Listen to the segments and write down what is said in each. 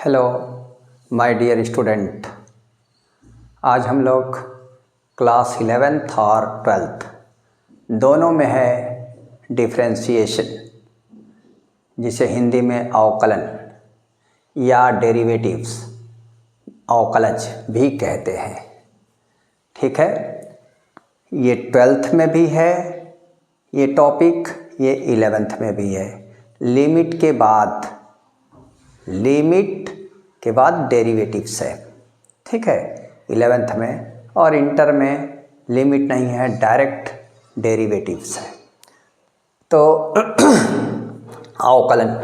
Hello my dear student, आज हम लोग क्लास 11th और 12th दोनों में है डिफरेंशिएशन, जिसे हिंदी में अवकलन या डेरिवेटिव्स अवकलज भी कहते हैं। ठीक है, ये 12th में भी है ये टॉपिक, ये 11th में भी है। लिमिट के बाद डेरिवेटिव्स है। ठीक है, 11th में, और इंटर में लिमिट नहीं है, डायरेक्ट डेरिवेटिव्स है। तो अवकलन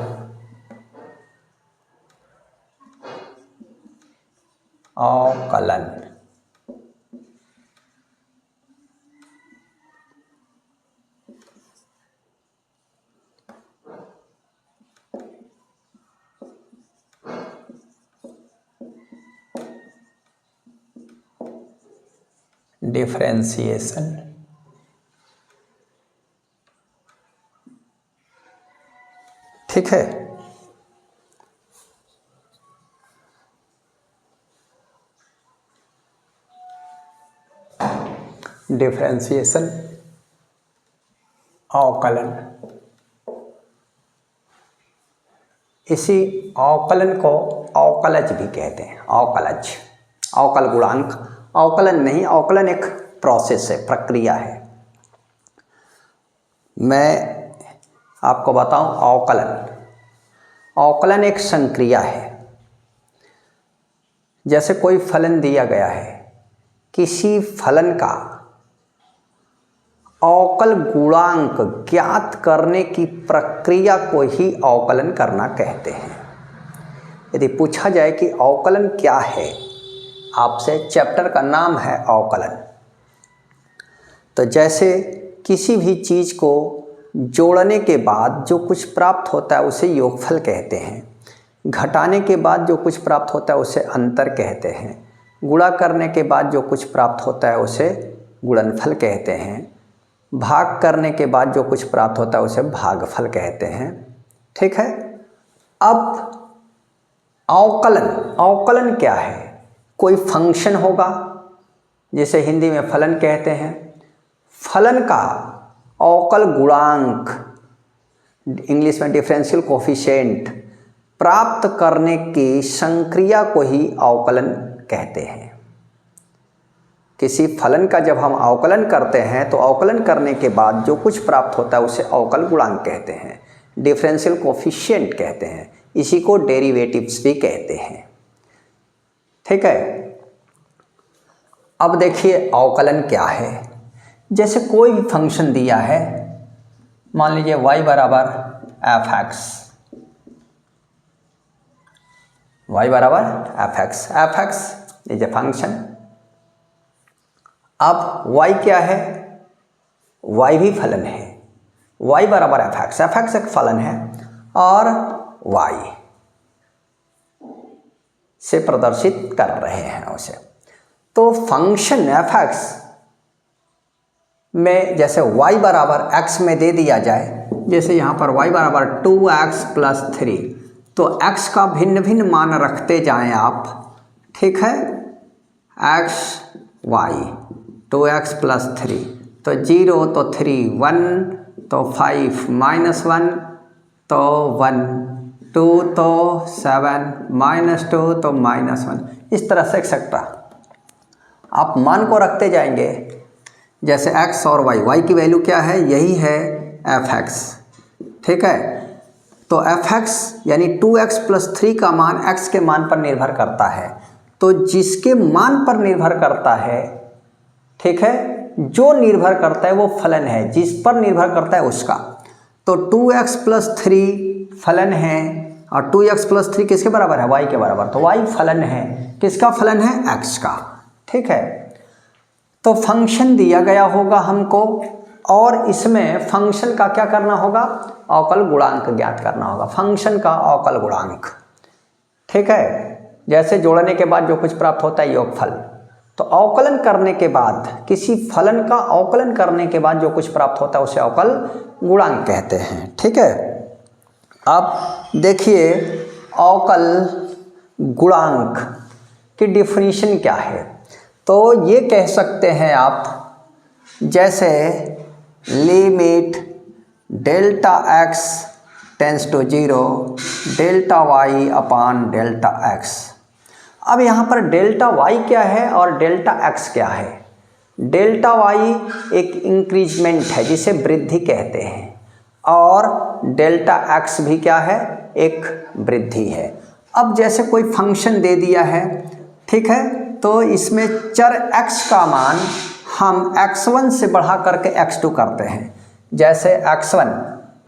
डिफरेंशिएशन ठीक है। डिफरेंशिएशन अवकलन, इसी अवकलन को अवकलज भी कहते हैं। अवकलज, अवकल गुणांक, अवकलन नहीं, अवकलन एक प्रोसेस है, प्रक्रिया है। मैं आपको बताऊं, अवकलन एक संक्रिया है। जैसे कोई फलन दिया गया है, किसी फलन का अवकल गुणांक ज्ञात करने की प्रक्रिया को ही अवकलन करना कहते हैं। यदि पूछा जाए कि अवकलन क्या है आपसे, चैप्टर का नाम है अवकलन। तो जैसे किसी भी चीज़ को जोड़ने के बाद जो कुछ प्राप्त होता है उसे योगफल कहते हैं, घटाने के बाद जो कुछ प्राप्त होता है उसे अंतर कहते हैं, गुणा करने के बाद जो कुछ प्राप्त होता है उसे गुणनफल कहते हैं, भाग करने के बाद जो कुछ प्राप्त होता है उसे भागफल कहते हैं। ठीक है, अब अवकलन क्या है? कोई फंक्शन होगा जिसे हिंदी में फलन कहते हैं। फलन का अवकल गुणांक, इंग्लिश में डिफरेंशियल कोफिशिएंट, प्राप्त करने की संक्रिया को ही अवकलन कहते हैं। किसी फलन का जब हम अवकलन करते हैं तो अवकलन करने के बाद जो कुछ प्राप्त होता है उसे अवकल गुणांक कहते हैं, डिफरेंशियल कोफिशिएंट कहते हैं, इसी को डेरिवेटिव्स भी कहते हैं। ठीक है, अब देखिए अवकलन क्या है। जैसे कोई भी फंक्शन दिया है, मान लीजिए y बराबर fx इज ए फंक्शन। अब y क्या है? y भी फलन है। y बराबर fx एक फलन है और y से प्रदर्शित कर रहे हैं उसे। तो फंक्शन fx में जैसे y बराबर x में दे दिया जाए, जैसे यहाँ पर y बराबर 2x प्लस 3, तो x का भिन्न भिन्न मान रखते जाएं आप। ठीक है, x y 2x प्लस 3, तो 0 तो 3 1, तो 5 -1 तो 1, 2 तो 7 -2 तो -1, इस तरह से एक्सेट्रा आप मान को रखते जाएंगे। जैसे x और y की वैल्यू क्या है? यही है fx। ठीक है, तो fx यानी 2x प्लस 3 का मान x के मान पर निर्भर करता है। तो जिसके मान पर निर्भर करता है, ठीक है, जो निर्भर करता है वो फलन है, जिस पर निर्भर करता है उसका। तो 2x प्लस 3 फलन है और 2x प्लस 3 किसके बराबर है? y के बराबर। तो y फलन है, किसका फलन है? x का। ठीक है, तो फंक्शन दिया गया होगा हमको, और इसमें फंक्शन का क्या करना होगा? अवकल गुणांक ज्ञात करना होगा, फंक्शन का अवकल गुणांक। ठीक है, जैसे जोड़ने के बाद जो कुछ प्राप्त होता है योगफल, तो अवकलन करने के बाद, किसी फलन का अवकलन करने के बाद जो कुछ प्राप्त होता है उसे अवकल गुणांक कहते हैं। ठीक है, अब देखिए अवकल गुणांक की डिफिनीशन क्या है? तो ये कह सकते हैं आप, जैसे limit delta X tends to 0 delta Y upon delta X. अब यहाँ पर डेल्टा वाई क्या है और डेल्टा एक्स क्या है? डेल्टा वाई एक इंक्रीजमेंट है जिसे वृद्धि कहते हैं, और डेल्टा एक्स भी क्या है? एक वृद्धि है। अब जैसे कोई फंक्शन दे दिया है, ठीक है, तो इसमें चर x का मान हम x1 से बढ़ा करके x2 करते हैं। जैसे x1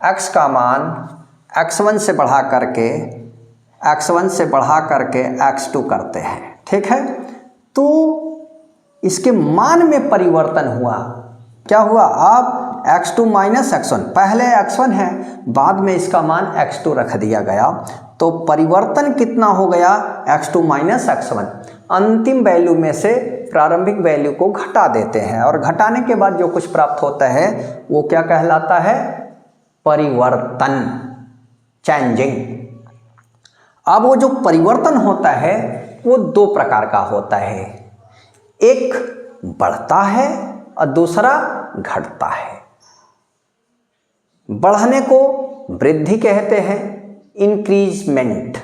x का मान x1 से बढ़ा करके x2 करते हैं, ठीक है। तो इसके मान में परिवर्तन हुआ, क्या हुआ? अब x2 माइनस x1, पहले x1 है, बाद में इसका मान x2 रख दिया गया, तो परिवर्तन कितना हो गया? x2 minus x1। अंतिम वैल्यू में से प्रारंभिक वैल्यू को घटा देते हैं, और घटाने के बाद जो कुछ प्राप्त होता है वो क्या कहलाता है? परिवर्तन, चेंजिंग। अब वो जो परिवर्तन होता है वो दो प्रकार का होता है, एक बढ़ता है और दूसरा घटता है। बढ़ने को वृद्धि कहते हैं, इंक्रीजमेंट।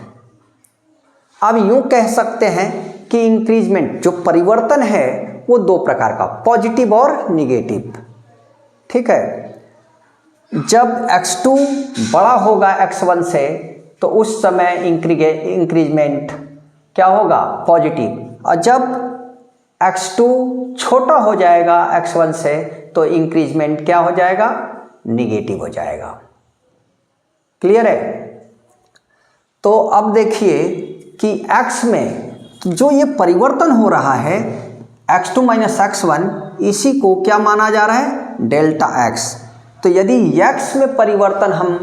अब यूं कह सकते हैं कि इंक्रीजमेंट जो परिवर्तन है वो दो प्रकार का, पॉजिटिव और निगेटिव, ठीक है। जब x2 बड़ा होगा x1 से तो उस समय इंक्रीजमेंट क्या होगा? पॉजिटिव, और जब x2 छोटा हो जाएगा x1 से तो इंक्रीजमेंट क्या हो जाएगा? निगेटिव हो जाएगा। क्लियर है? तो अब देखिए कि x में जो ये परिवर्तन हो रहा है x2 माइनस x1, इसी को क्या माना जा रहा है? Delta x। तो यदि x में परिवर्तन हम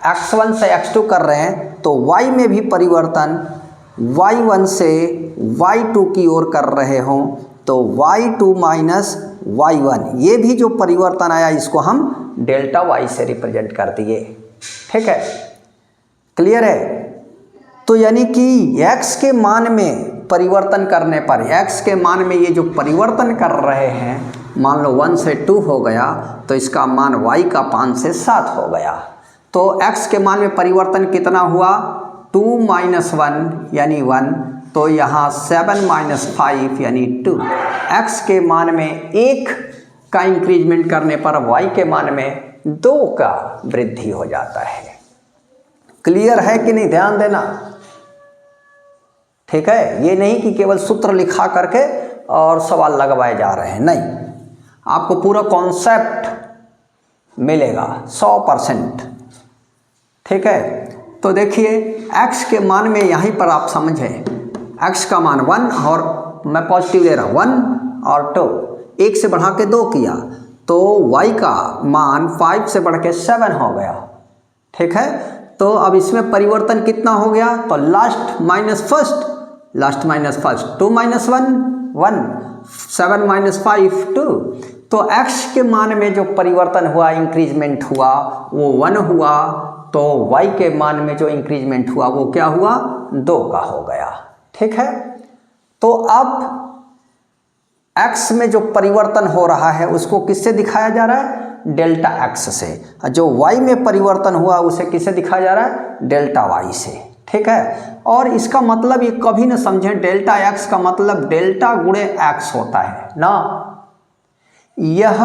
x1 से x2 कर रहे हैं तो y में भी परिवर्तन y1 से y2 की ओर कर रहे हों तो y2 माइनस y1, ये भी जो परिवर्तन आया इसको हम डेल्टा y से रिप्रेजेंट कर दिए, ठीक है। क्लियर है? तो यानी कि x के मान में परिवर्तन करने पर, x के मान में ये जो परिवर्तन कर रहे हैं, मान लो 1 से 2 हो गया तो इसका मान y का 5 से 7 हो गया। तो x के मान में परिवर्तन कितना हुआ? 2 माइनस 1 यानी 1, तो यहाँ 7 माइनस 5 यानी 2। x के मान में 1 का इंक्रीजमेंट करने पर y के मान में 2 का वृद्धि हो जाता है। क्लियर है कि नहीं? ध्यान देना, ठीक है। ये नहीं कि केवल सूत्र लिखा करके और सवाल लगवाए जा रहे हैं, नहीं, आपको पूरा कॉन्सेप्ट मिलेगा 100%, ठीक है। तो देखिए x के मान में यहीं पर आप समझें, x का मान 1 और मैं पॉजिटिव ले रहा हूँ 1 और 2, 1 से बढ़ा के 2 किया तो y का मान 5 से बढ़ के 7 हो गया, ठीक है। तो अब इसमें परिवर्तन कितना हो गया? तो last minus first, 2 minus 1 1, 7 minus 5 2। तो x के मान में जो परिवर्तन हुआ, इंक्रीजमेंट हुआ, वो 1 हुआ, तो y के मान में जो इंक्रीजमेंट हुआ वो क्या हुआ? 2 का हो गया, ठीक है। तो अब x में जो परिवर्तन हो रहा है उसको किससे दिखाया जा रहा है? डेल्टा x से। जो y में परिवर्तन हुआ उसे किससे दिखाया जा रहा है? डेल्टा y से, ठीक है। और इसका मतलब ये कभी न समझें डेल्टा x का मतलब डेल्टा गुणे x होता है ना, यह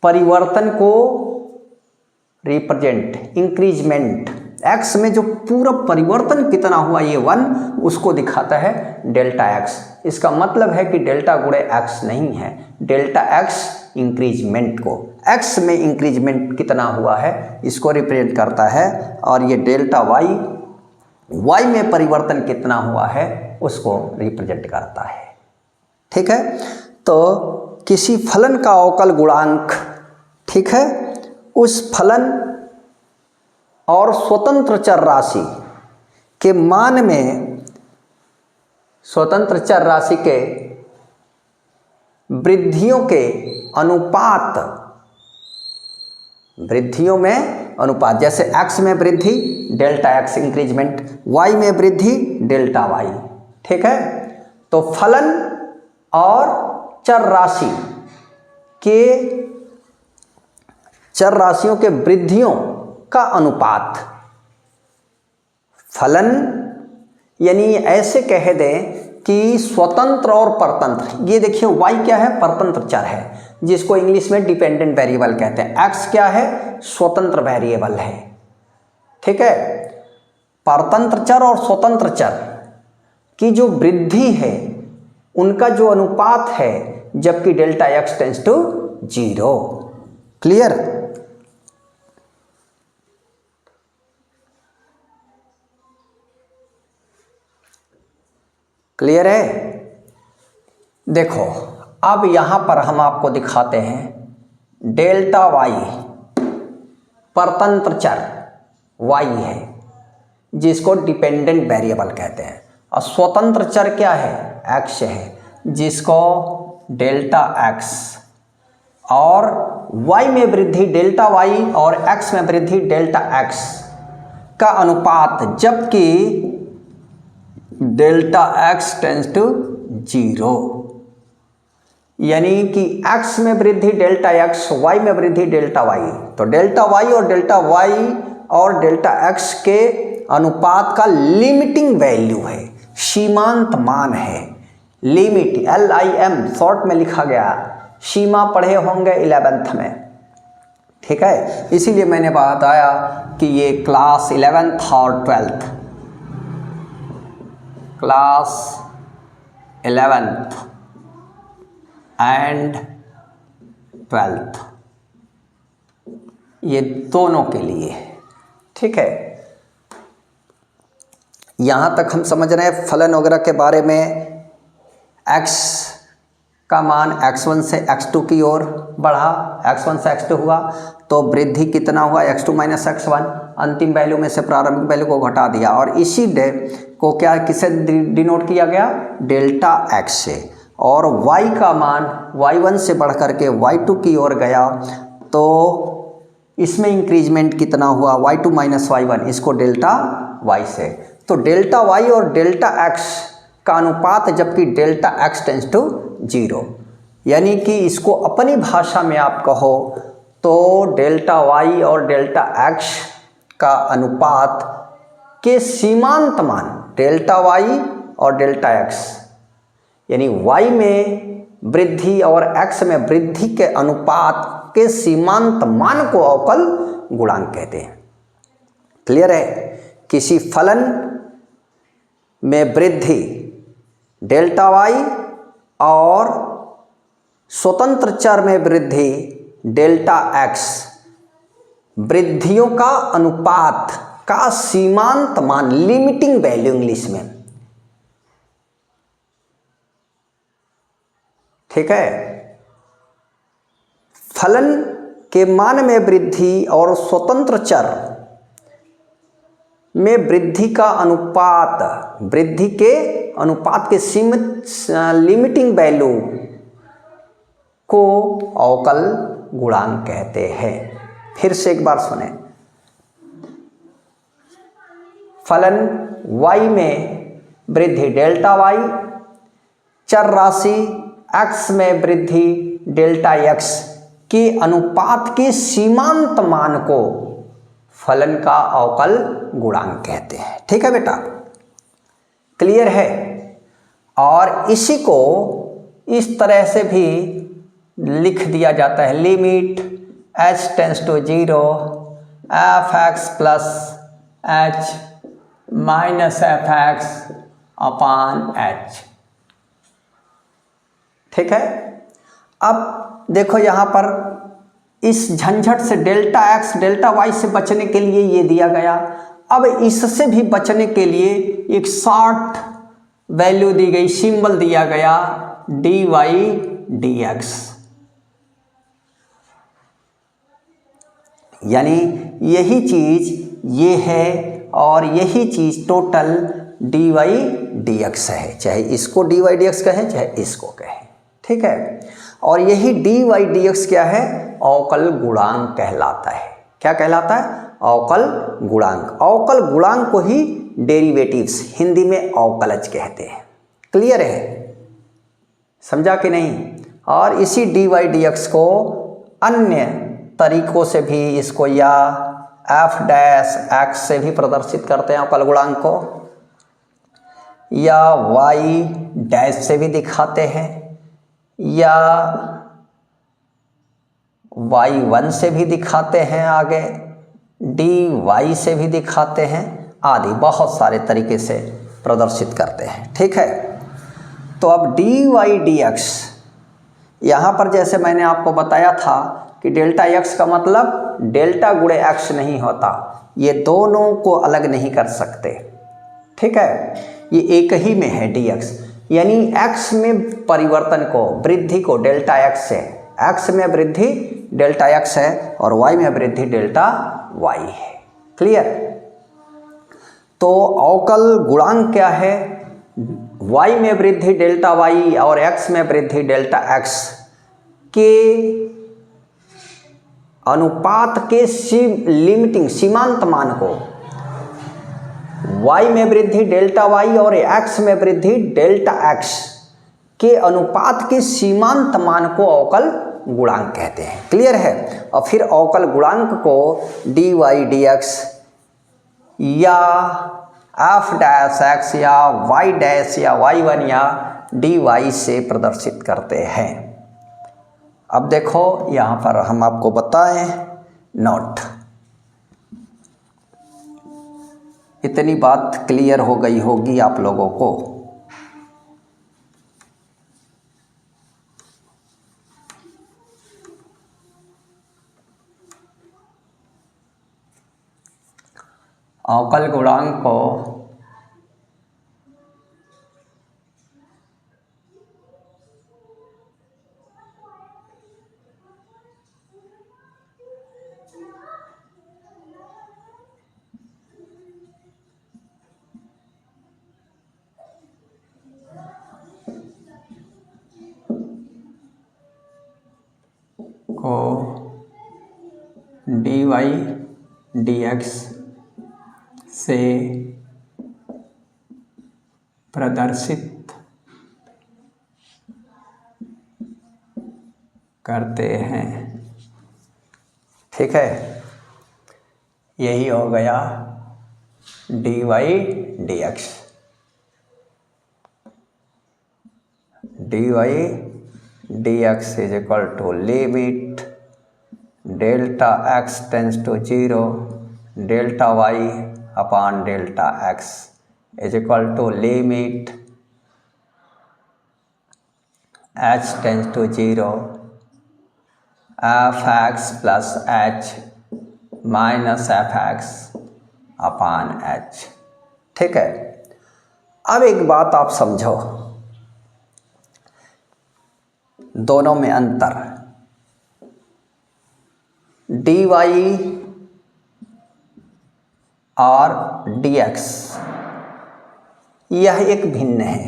परिवर्तन को रिप्रेजेंट, इंक्रीजमेंट, x में जो पूरा परिवर्तन कितना हुआ ये 1, उसको दिखाता है डेल्टा x। इसका मतलब है कि डेल्टा गुणे x नहीं है, डेल्टा x इंक्रीजमेंट को, x में इंक्रीजमेंट कितना हुआ है इसको रिप्रेजेंट करता है, और ये डेल्टा y में परिवर्तन कितना हुआ है उसको रिप्रेजेंट करता है, ठीक है। तो किसी फलन का अवकल गुणांक, ठीक है, उस फलन और स्वतंत्र चर राशि के मान में, स्वतंत्र चर राशि के वृद्धियों के अनुपात, वृद्धियों में अनुपात, जैसे x में वृद्धि डेल्टा x इंक्रीजमेंट, y में वृद्धि डेल्टा y, ठीक है। तो फलन और चर राशियों के वृद्धियों का अनुपात, फलन यानी ऐसे कह दें कि स्वतंत्र और परतंत्र, ये देखिए y क्या है, परतंत्र चर है जिसको इंग्लिश में डिपेंडेंट वेरिएबल कहते हैं, x क्या है, स्वतंत्र वेरिएबल है, ठीक है। परतंत्र चर और स्वतंत्र चर की जो वृद्धि है उनका जो अनुपात है, जबकि delta x tends to 0। Clear? Clear है? देखो अब यहां पर हम आपको दिखाते हैं डेल्टा y परतंत्र चर y है जिसको डिपेंडेंट वेरिएबल कहते हैं, और स्वतंत्र चर क्या है, x है जिसको डेल्टा x, और y में वृद्धि डेल्टा y और x में वृद्धि डेल्टा x का अनुपात, जबकि डेल्टा x टेंड्स टू 0, यानी कि x में वृद्धि डेल्टा x, y में वृद्धि डेल्टा y। तो डेल्टा y और डेल्टा x के अनुपात का लिमिटिंग वैल्यू है, सीमांत मान है, लिमिट LIM शॉर्ट में लिखा गया, सीमा पढ़े होंगे 11th में, ठीक है। इसीलिए मैंने बताया कि ये क्लास 11th और 12th, class 11th and 12th, ये दोनों के लिए, ठीक है। यहाँ तक हम समझ रहे हैं फलन वगैरह के बारे में। x का मान x1 से x2 की ओर बढ़ा, x1 से x2 हुआ तो वृद्धि कितना हुआ, x2 माइनस x1, अंतिम वैल्यू में से प्रारंभिक वैल्यू को घटा दिया, और इसी डे को क्या किसे डिनोट किया गया, डेल्टा x से, और y का मान y1 से बढ़ करके y2 की ओर गया तो इसमें इंक्रीजमेंट कितना हुआ, y2 माइनस y1, इसको डेल्टा y से। तो डेल्टा y और डेल्टा x का अनुपात, जबकि डेल्टा x टेंड्स टू 0, यानी कि इसको अपनी भाषा में आप कहो तो डेल्टा y और डेल्टा x का अनुपात के सीमांत मान, डेल्टा y और डेल्टा x, यानी y में वृद्धि और x में वृद्धि के अनुपात के सीमांत मान को अवकल गुणांक कहते हैं। क्लियर है? किसी फलन में वृद्धि डेल्टा y और स्वतंत्र चर में वृद्धि डेल्टा x, वृद्धियों का अनुपात का सीमांत मान, लिमिटिंग वैल्यू इंग्लिश में, ठीक है। फलन के मान में वृद्धि और स्वतंत्र चर में वृद्धि का अनुपात, वृद्धि के अनुपात के सीमित लिमिटिंग वैल्यू को अवकल गुणांक कहते हैं। फिर से एक बार सुने, फलन y में वृद्धि डेल्टा y, चर राशि x में वृद्धि डेल्टा x के अनुपात के सीमांत मान को फलन का अवकल गुणांक कहते हैं, ठीक है बेटा? क्लियर है? और इसी को इस तरह से भी लिख दिया जाता है, limit h tends to 0 f(x) plus h minus f(x) upon h, ठीक है। अब देखो यहाँ पर इस झंझट से डेल्टा x डेल्टा y से बचने के लिए ये दिया गया। अब इससे भी बचने के लिए एक शॉर्ट वैल्यू दी गई, सिंबल दिया गया dy dx, यानी यही चीज ये है और यही चीज टोटल dy dx है, चाहे इसको dy dx कहें चाहे इसको कहें, ठीक है। और यही dy dx क्या है, अवकल गुणांक कहलाता है। क्या कहलाता है? अवकल गुणांक। अवकल गुणांक को ही डेरिवेटिव्स हिंदी में अवकलज कहते हैं। क्लियर है, समझा कि नहीं। और इसी dy dx को अन्य तरीकों से भी इसको या f डैश x से भी प्रदर्शित करते हैं अवकल गुणांक को, या y डैश से भी दिखाते हैं, या y1 से भी दिखाते हैं, आगे dy से भी दिखाते हैं, आदि बहुत सारे तरीके से प्रदर्शित करते हैं। ठीक है, तो अब dy dx यहाँ पर जैसे मैंने आपको बताया था कि डेल्टा x का मतलब डेल्टा गुणे x नहीं होता, ये दोनों को अलग नहीं कर सकते। ठीक है, ये एक ही में है dx, यानी x में परिवर्तन को, वृद्धि को डेल्टा x से, x में वृद्धि डेल्टा x है और y में वृद्धि डेल्टा y है। क्लियर। तो अवकल गुणांक क्या है? y में वृद्धि डेल्टा y और x में वृद्धि डेल्टा x के अनुपात के लिमिटिंग सीमांत मान को, y में वृद्धि डेल्टा y और x में वृद्धि डेल्टा x के अनुपात के सीमांत मान को अवकल गुणांक कहते हैं। क्लियर है। और फिर अवकल गुणांक को dy dx या f डैश x या y डैश या y1 या dy से प्रदर्शित करते हैं। अब देखो यहाँ पर हम आपको बताएं नोट, इतनी बात क्लियर हो गई होगी आप लोगों को। अवकल गुणांक को dy dx से प्रदर्शित करते हैं। ठीक है, यही हो गया dy dx। dy dx is equal to limit delta x tends to 0 delta y upon delta x is equal to limit h tends to 0 f x plus h minus f x upon h। ठीक है, अब एक बात आप समझो, दोनों में अंतर। dy और dx यह एक भिन्न है,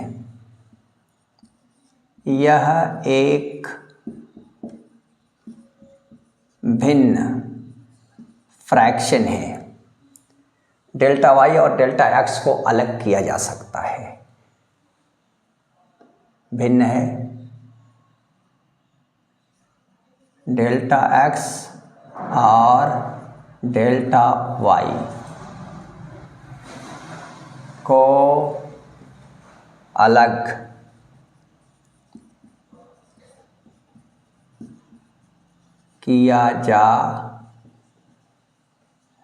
यह एक भिन्न फ्रैक्शन है। डेल्टा y और डेल्टा x को अलग किया जा सकता है, भिन्न है। डेल्टा x और डेल्टा y को अलग किया जा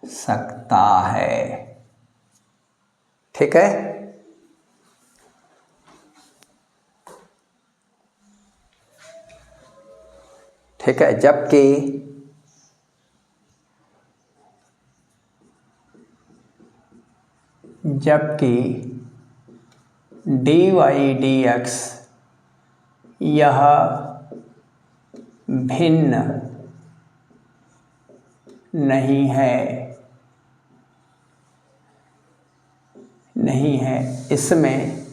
सकता है। ठीक है, ठीक है, जबकि dy dx यह भिन्न नहीं है, इसमें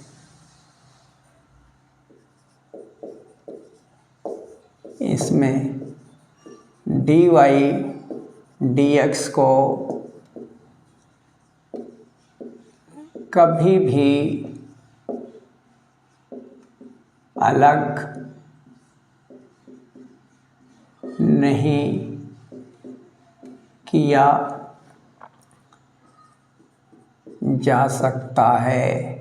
dy dx को कभी भी अलग नहीं किया जा सकता है।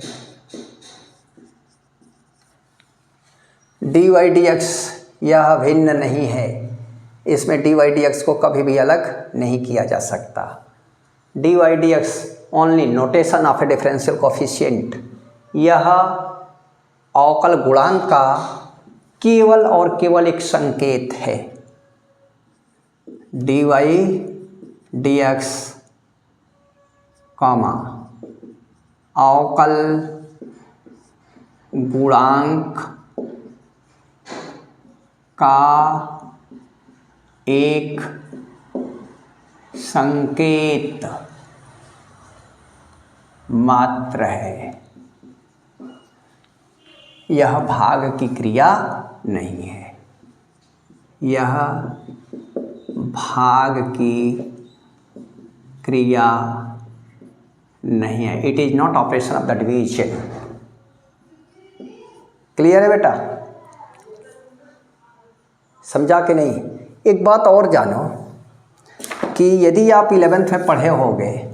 dy dx यह भिन्न नहीं है, इसमें dy dx को कभी भी अलग नहीं किया जा सकता। dy dx only notation of A differential coefficient, यह अवकल गुणांक का केवल और केवल एक संकेत है। dy dx कॉमा अवकल गुणांक का एक संकेत मात्र है, यह भाग की क्रिया नहीं है, यह भाग की क्रिया नहीं है। It is not operation of the division. Clear है बेटा? समझा कि नहीं? एक बात और जानो कि यदि आप 11th में पढ़े होंगे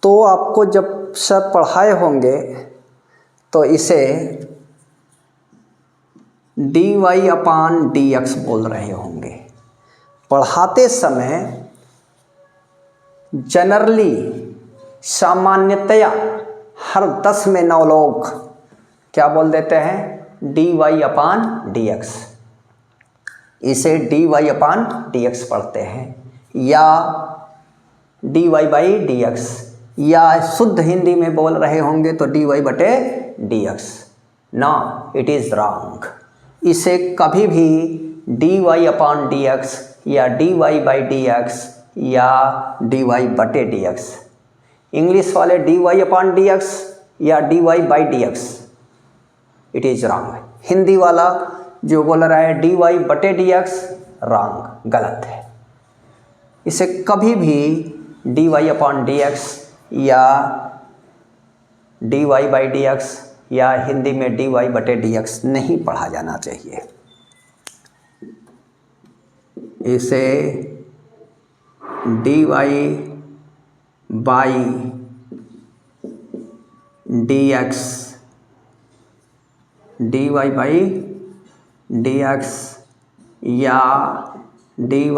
तो आपको जब सर पढ़ाए होंगे तो इसे dy अपान dx बोल रहे होंगे। पढ़ाते समय जनरली सामान्यतया हर 10 में 9 लोग क्या बोल देते हैं? dy अपान dx। इसे dy अपान dx पढ़ते हैं या dy बाई dx, या शुद्ध हिंदी में बोल रहे होंगे तो dy बटे dx। ना, इट इज़ रॉन्ग। इसे कभी भी dy अपान dx या dy बाई dx या dy बटे dx, इंग्लिश वाले dy अपान dx या dy by dx, it is wrong. Hindi वाला जो बोल रहा है dy बटे dx, रॉन्ग, गलत है। इसे कभी भी dy अपान dx या dy बाई dx या हिंदी में dy बटे dx नहीं पढ़ा जाना चाहिए। इसे dy by dx, dy by dx या dy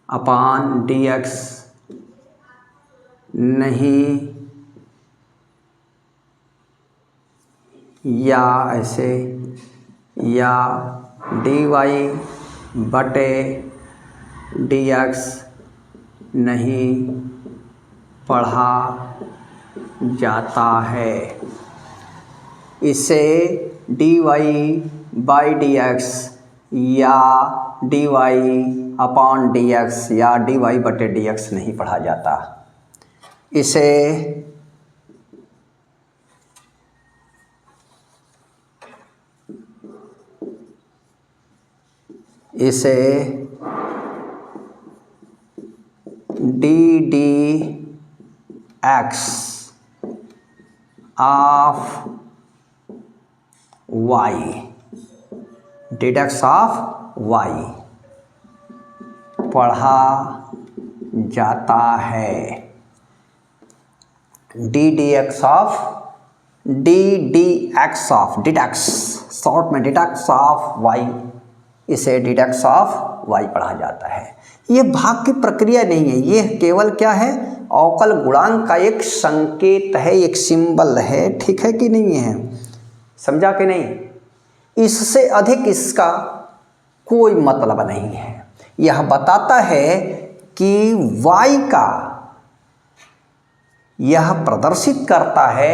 अपान dx नहीं, या ऐसे, या dy बटे dx नहीं पढ़ा जाता है। इसे dy बाई dx या dy अपान dx या dy बटे dx नहीं पढ़ा जाता। इसे ddx of y, ddx of y पढ़ा जाता है। ddx ऑफ डिडक्स, शॉर्ट में डिडक्स ऑफ y, इसे डिडक्स ऑफ y पढ़ा जाता है। ये भाग की प्रक्रिया नहीं है, ये केवल क्या है? अवकल गुणांक का एक संकेत है, एक सिंबल है। ठीक है कि नहीं है? समझा कि नहीं? इससे अधिक इसका कोई मतलब नहीं है। यह बताता है कि y का, यह प्रदर्शित करता है,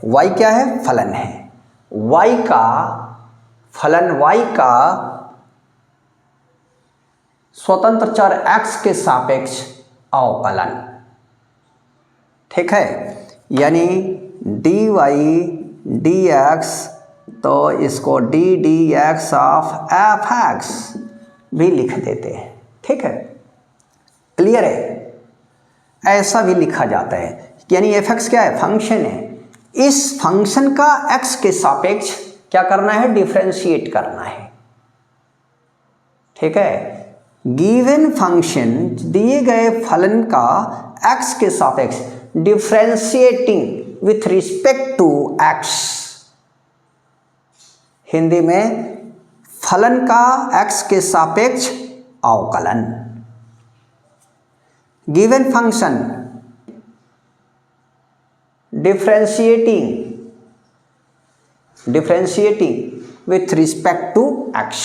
y क्या है? फलन है। y का फलन, y का स्वतंत्र चर x के सापेक्ष अवकलन। ठीक है? यानी dy dx, तो इसको ddx ऑफ fx भी लिख देते हैं। ठीक है? क्लियर है? ऐसा भी लिखा जाता है, यानी एफ एक्स क्या है, फंक्शन है। इस फंक्शन का एक्स के सापेक्ष क्या करना है, डिफरेंशिएट करना है। ठीक है, गिवन फंक्शन दिए गए फलन का एक्स के सापेक्ष differentiating with respect to x. Hindi में फलन का एक्स के सापेक्ष अवकलन। Given function differentiating with respect to x,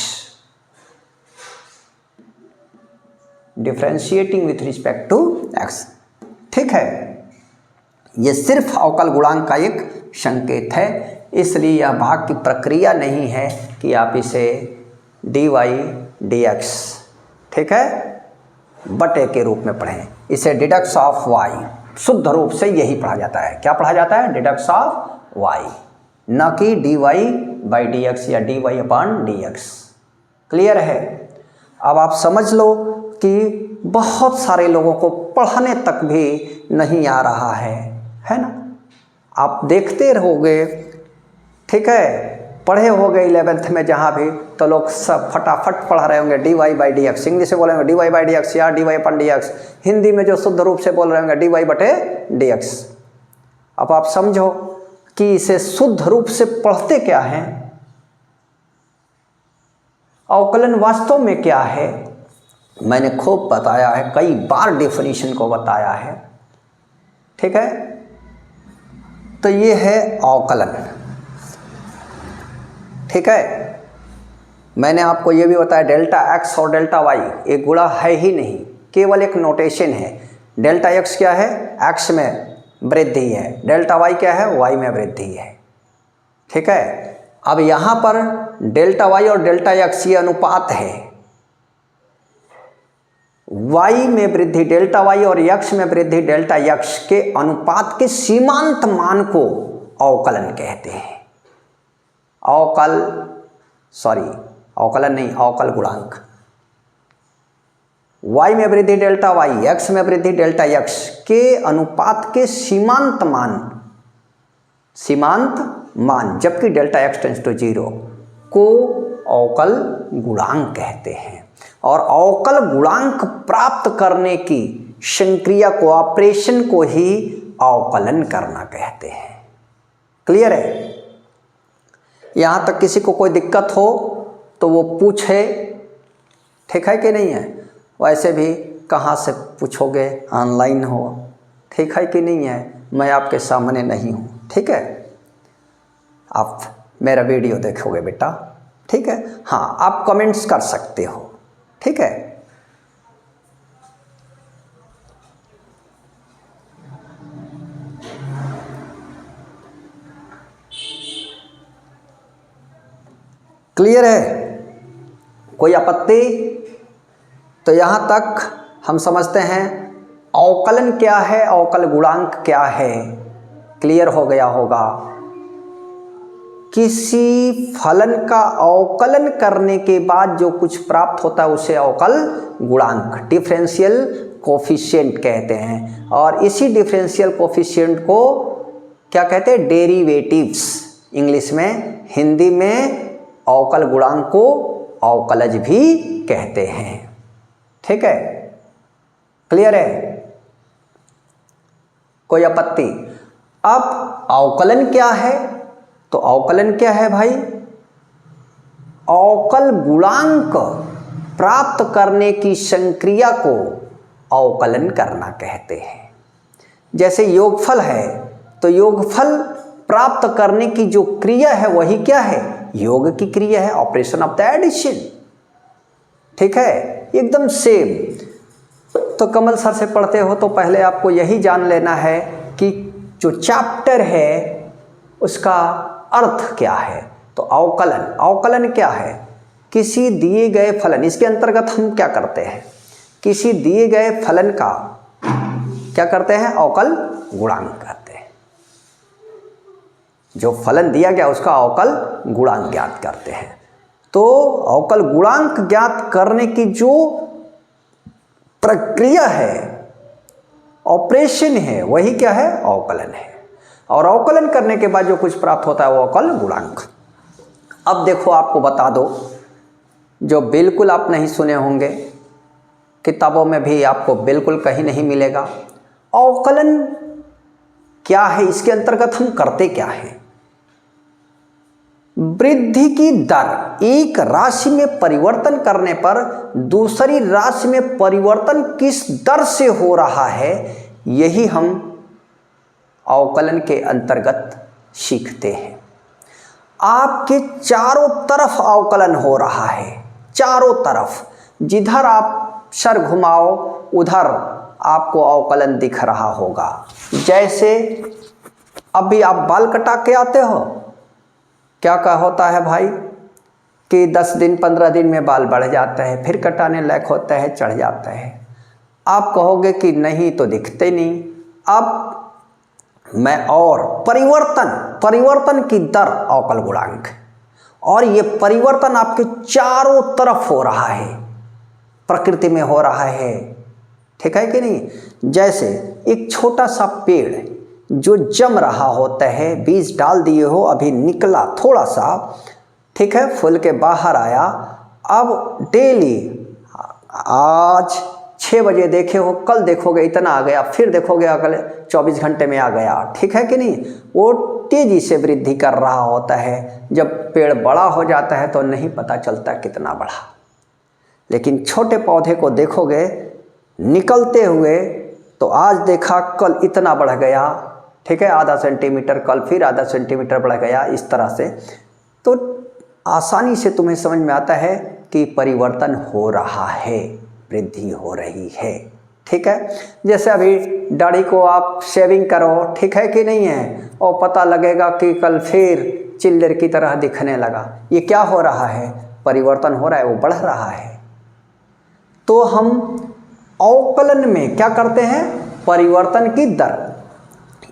differentiating with respect to x. ठीक है, ये सिर्फ अवकल गुणांक का एक संकेत है, इसलिए यह भाग की प्रक्रिया नहीं है कि आप इसे dy dx, ठीक है, बटे के रूप में पढ़ें। इसे डिडक्स ऑफ y, शुद्ध रूप से यही पढ़ा जाता है। क्या पढ़ा जाता है, डिडक्स ऑफ y, न कि dy बाई dx या dy अपॉन dx। क्लियर है? अब आप समझ लो कि बहुत सारे लोगों को पढ़ने तक भी नहीं आ रहा है ना। आप देखते रहोगे, ठीक है, पढ़े होंगे 11th में जहाँ भी, तो लोग सब फटाफट पढ़ रहे होंगे dy by D x, English में बोलेंगे dy बाई डी एक्स या dy अपन डी एक्स, हिंदी में जो शुद्ध रूप से बोल रहे होंगे dy बटे डी एक्स। अब आप समझो कि इसे शुद्ध रूप से पढ़ते क्या हैं, अवकलन वास्तव में क्या है। मैंने खूब बताया है, कई बार डेफिनेशन को बताया है। ठीक है, तो ये है अवकलन। ठीक है, मैंने आपको ये भी बताया डेल्टा एक्स और डेल्टा वाई एक गुणा है ही नहीं, केवल एक नोटेशन है। डेल्टा एक्स क्या है, एक्स में वृद्धि है, डेल्टा वाई क्या है, वाई में वृद्धि है। ठीक है, अब यहाँ पर डेल्टा वाई और डेल्टा एक्स ये अनुपात है, y में वृद्धि डेल्टा y और x में वृद्धि डेल्टा x के अनुपात के सीमांत मान को अवकलन कहते हैं। अवकलन नहीं, अवकल गुणांक। y में वृद्धि डेल्टा y, x में वृद्धि डेल्टा x के अनुपात के सीमांत मान जबकि डेल्टा x टेंड्स टू 0 को अवकल गुणांक कहते हैं। और अवकल गुणांक प्राप्त करने की संक्रिया को, ऑपरेशन को ही अवकलन करना कहते हैं। क्लियर है? यहाँ तक किसी को कोई दिक्कत हो तो वो पूछे, ठीक है कि नहीं है? वैसे भी कहाँ से पूछोगे, ऑनलाइन हो, ठीक है कि नहीं है? मैं आपके सामने नहीं हूँ, ठीक है, आप मेरा वीडियो देखोगे बेटा, ठीक है। हाँ, आप कमेंट्स कर सकते हो, ठीक है। क्लियर है? कोई आपत्ति? तो यहाँ तक हम समझते हैं अवकलन क्या है, अवकल गुणांक क्या है, क्लियर हो गया होगा। किसी फलन का अवकलन करने के बाद जो कुछ प्राप्त होता है उसे अवकल गुणांक, डिफरेंशियल कोफिशिएंट कहते हैं। और इसी डिफरेंशियल कोफिशिएंट को क्या कहते हैं, डेरिवेटिव्स इंग्लिश में, हिंदी में अवकल गुणांक को अवकलज भी कहते हैं, ठीक है। क्लियर है? कोई आपत्ति? अब अवकलन क्या है? तो अवकलन क्या है भाई? अवकल गुणांक प्राप्त करने की संक्रिया को अवकलन करना कहते हैं। जैसे योगफल है तो योगफल प्राप्त करने की जो क्रिया है वही क्या है, योग की क्रिया है, ऑपरेशन ऑफ द एडिशन, ठीक है, एकदम सेम। तो कमल सर से पढ़ते हो तो पहले आपको यही जान लेना है कि जो चैप्टर है उसका अर्थ क्या है। तो अवकलन, अवकलन क्या है? किसी दिए गए फलन, इसके अंतर्गत हम क्या करते हैं, किसी दिए गए फलन का क्या करते हैं, अवकल गुणांक करते हैं। जो फलन दिया गया उसका अवकल गुणांक ज्ञात करते हैं। तो अवकल गुणांक ज्ञात करने की जो प्रक्रिया है ऑपरेशन है वही क्या है, अवकलन है। और अवकलन करने के बाद जो कुछ प्राप्त होता है वो अवकल गुणांक। अब देखो आपको बता दो, जो बिल्कुल आप नहीं सुने होंगे, किताबों में भी आपको बिल्कुल कहीं नहीं मिलेगा। अवकलन क्या है, इसके अंतर्गत हम करते क्या है। वृद्धि की दर, एक राशि में परिवर्तन करने पर दूसरी राशि में परिवर्तन किस दर से हो रहा है, यही हम अवकलन के अंतर्गत सीखते हैं। आपके चारों तरफ अवकलन हो रहा है, चारों तरफ, जिधर आप सर घुमाओ उधर आपको अवकलन दिख रहा होगा। जैसे अभी आप बाल कटा के आते हो, क्या होता है भाई कि 10 दिन 15 दिन में बाल बढ़ जाते हैं, फिर कटाने लायक होता है, चढ़ जाता है। आप कहोगे कि नहीं तो दिखते नहीं। अब मैं और परिवर्तन की दर अवकल गुणांक, और ये परिवर्तन आपके चारों तरफ हो रहा है, प्रकृति में हो रहा है, ठीक है कि नहीं। जैसे एक छोटा सा पेड़ जो जम रहा होता है, बीज डाल दिए हो, अभी निकला थोड़ा सा, ठीक है, फूल के बाहर आया। अब डेली आज 6 बजे देखे हो, कल देखोगे इतना आ गया, फिर देखोगे अगले 24 घंटे में आ गया, ठीक है कि नहीं। वो तेजी से वृद्धि कर रहा होता है। जब पेड़ बड़ा हो जाता है तो नहीं पता चलता कितना बढ़ा, लेकिन छोटे पौधे को देखोगे निकलते हुए, तो आज देखा कल इतना बढ़ गया, ठीक है, आधा सेंटीमीटर, कल फिर आधा सेंटीमीटर बढ़ गया, इस तरह से। तो आसानी से तुम्हें समझ में आता है कि परिवर्तन हो रहा है, वृद्धि हो रही है, ठीक है। जैसे अभी दाढ़ी को आप शेविंग करो, ठीक है कि नहीं है, और पता लगेगा कि कल फिर चिल्लर की तरह दिखने लगा। ये क्या हो रहा है, परिवर्तन हो रहा है, वो बढ़ रहा है। तो हम अवकलन में क्या करते हैं, परिवर्तन की दर,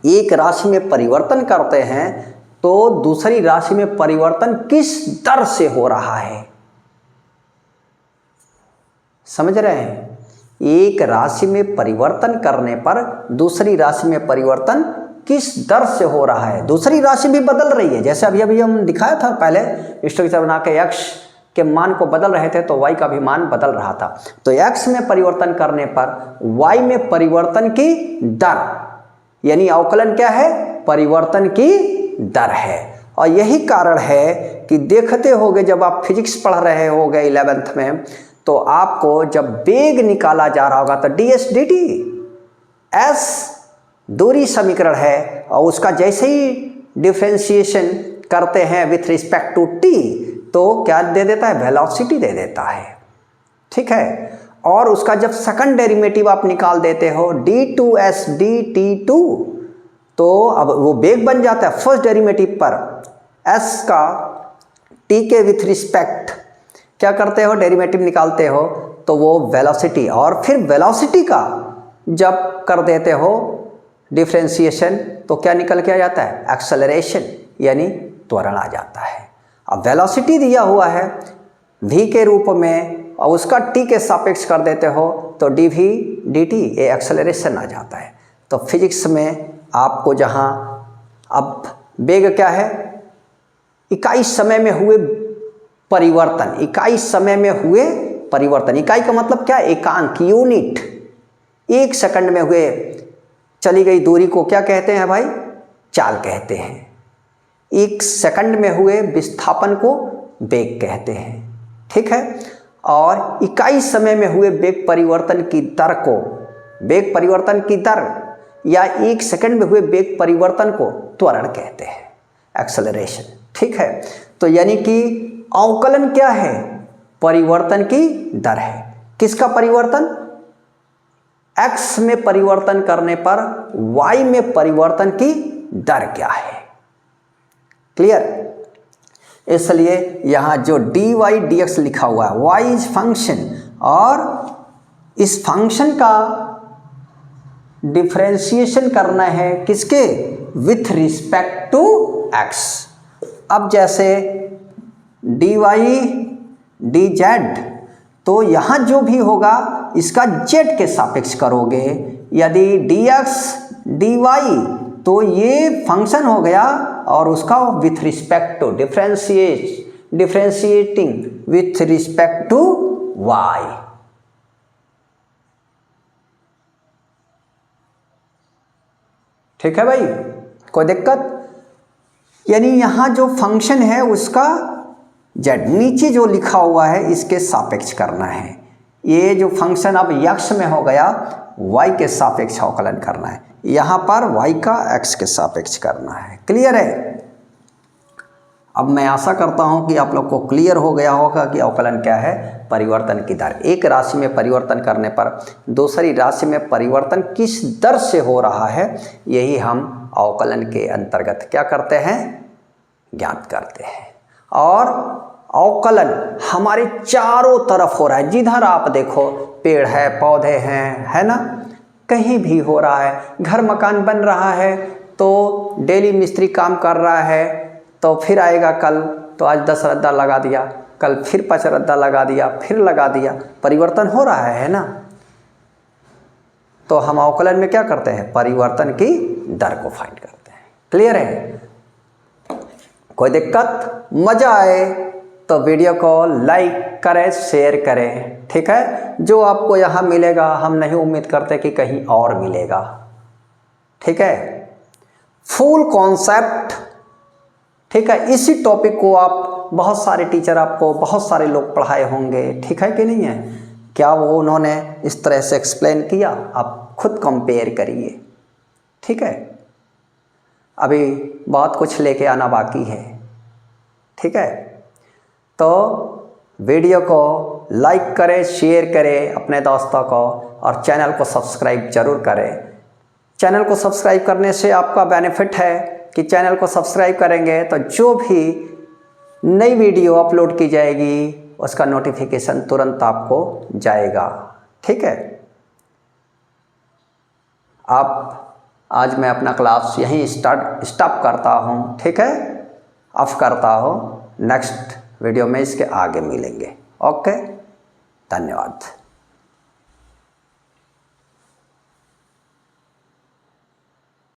एक राशि में परिवर्तन करते हैं तो दूसरी राशि में परिवर्तन किस दर से हो रहा है, समझ रहे हैं। एक राशि में परिवर्तन करने पर दूसरी राशि में परिवर्तन किस दर से हो रहा है, दूसरी राशि भी बदल रही है। जैसे अभी हम दिखाया था पहले, स्ट्रक्चर बना के x के मान को बदल रहे थे तो y का भी मान बदल रहा था। तो x में परिवर्तन करने पर y में परिवर्तन की दर, यानी अवकलन क्या है, परिवर्तन की दर है। और यही कारण है कि देखते होगे जब आप फिजिक्स पढ़ रहे होगे 11th में, तो आपको जब वेग निकाला जा रहा होगा तो ds dt, s दूरी समीकरण है, और उसका जैसे ही डिफरेंशिएशन करते हैं विथ रिस्पेक्ट टू t, तो क्या दे देता है, वेलोसिटी दे देता है, ठीक है। और उसका जब सेकंड डेरिवेटिव आप निकाल देते हो d2s dt2, तो अब वो वेग बन जाता है। फर्स्ट डेरिवेटिव पर s का t के विथ रिस्पेक्ट क्या करते हो, डेरिवेटिव निकालते हो, तो वो वेलोसिटी, और फिर वेलोसिटी का जब कर देते हो डिफरेंशिएशन, तो क्या निकल के आ जाता है, एक्सेलरेशन, यानी त्वरण आ जाता है। अब वेलोसिटी दिया हुआ है v के रूप में, और उसका t के सापेक्ष कर देते हो तो dv dt, ये एक्सेलरेशन आ जाता है। तो फिजिक्स में आपको जहाँ अब वेग क्या है, इकाई समय में हुए परिवर्तन, इकाई समय में हुए परिवर्तन, इकाई का मतलब क्या है, एकांक, यूनिट। 1 सेकंड में हुए चली गई दूरी को क्या कहते हैं भाई, चाल कहते हैं। 1 सेकंड में हुए विस्थापन को वेग कहते हैं, ठीक है। और इकाई समय में हुए वेग परिवर्तन की दर को, वेग परिवर्तन की दर या 1 सेकंड में हुए वेग परिवर्तन को त्वरण कहते हैं, एक्सेलरेशन, ठीक है। तो यानी कि अवकलन क्या है, परिवर्तन की दर है। किसका परिवर्तन, x में परिवर्तन करने पर y में परिवर्तन की दर क्या है, क्लियर। इसलिए यहाँ जो dy dx लिखा हुआ है, y इज फंक्शन, और इस फंक्शन का डिफरेंशिएशन करना है किसके, विथ रिस्पेक्ट टू x। अब जैसे dy dz, तो यहाँ जो भी होगा इसका z के सापेक्ष करोगे, यदि dx dy तो ये फंक्शन हो गया और उसका with respect to differentiating with respect to y। ठीक है भाई, कोई दिक्कत? यानी यहां जो फंक्शन है उसका z नीचे जो लिखा हुआ है इसके सापेक्ष करना है। ये जो फंक्शन अब x में हो गया y के सापेक्ष अवकलन करना है, यहाँ पर y का x के सापेक्ष करना है। क्लियर है? अब मैं आशा करता हूँ कि आप लोग को क्लियर हो गया होगा कि अवकलन क्या है। परिवर्तन की दर, एक राशि में परिवर्तन करने पर दूसरी राशि में परिवर्तन किस दर से हो रहा है, यही हम अवकलन के अंतर्गत क्या करते हैं, ज्ञात करते हैं। और अवकलन हमारे चारों तरफ हो रहा है, जिधर आप देखो पेड़ है, पौधे हैं, है ना, कहीं भी हो रहा है। घर मकान बन रहा है तो डेली मिस्त्री काम कर रहा है, तो फिर आएगा कल, तो आज 10 रद्दा लगा दिया, कल फिर 5 रद्दा लगा दिया, फिर लगा दिया, परिवर्तन हो रहा है ना। तो हम अवकलन में क्या करते हैं, परिवर्तन की दर को फाइंड करते हैं। क्लियर है? कोई दिक्कत? मजा आए तो वीडियो को लाइक करें, शेयर करें। ठीक है, जो आपको यहाँ मिलेगा हम नहीं उम्मीद करते कि कहीं और मिलेगा। ठीक है, फुल कॉन्सेप्ट। ठीक है, इसी टॉपिक को आप बहुत सारे टीचर, आपको बहुत सारे लोग पढ़ाए होंगे। ठीक है कि नहीं है? क्या वो उन्होंने इस तरह से एक्सप्लेन किया? आप खुद कंपेयर करिए। ठीक है, अभी बहुत कुछ लेके आना बाकी है। ठीक है, तो वीडियो को लाइक करें, शेयर करें अपने दोस्तों को, और चैनल को सब्सक्राइब जरूर करें। चैनल को सब्सक्राइब करने से आपका बेनिफिट है कि चैनल को सब्सक्राइब करेंगे तो जो भी नई वीडियो अपलोड की जाएगी उसका नोटिफिकेशन तुरंत आपको जाएगा। ठीक है, आज मैं अपना क्लास यहीं स्टॉप करता हूँ। ठीक है, ऑफ करता हूँ। नेक्स्ट वीडियो में इसके आगे मिलेंगे। ओके, धन्यवाद।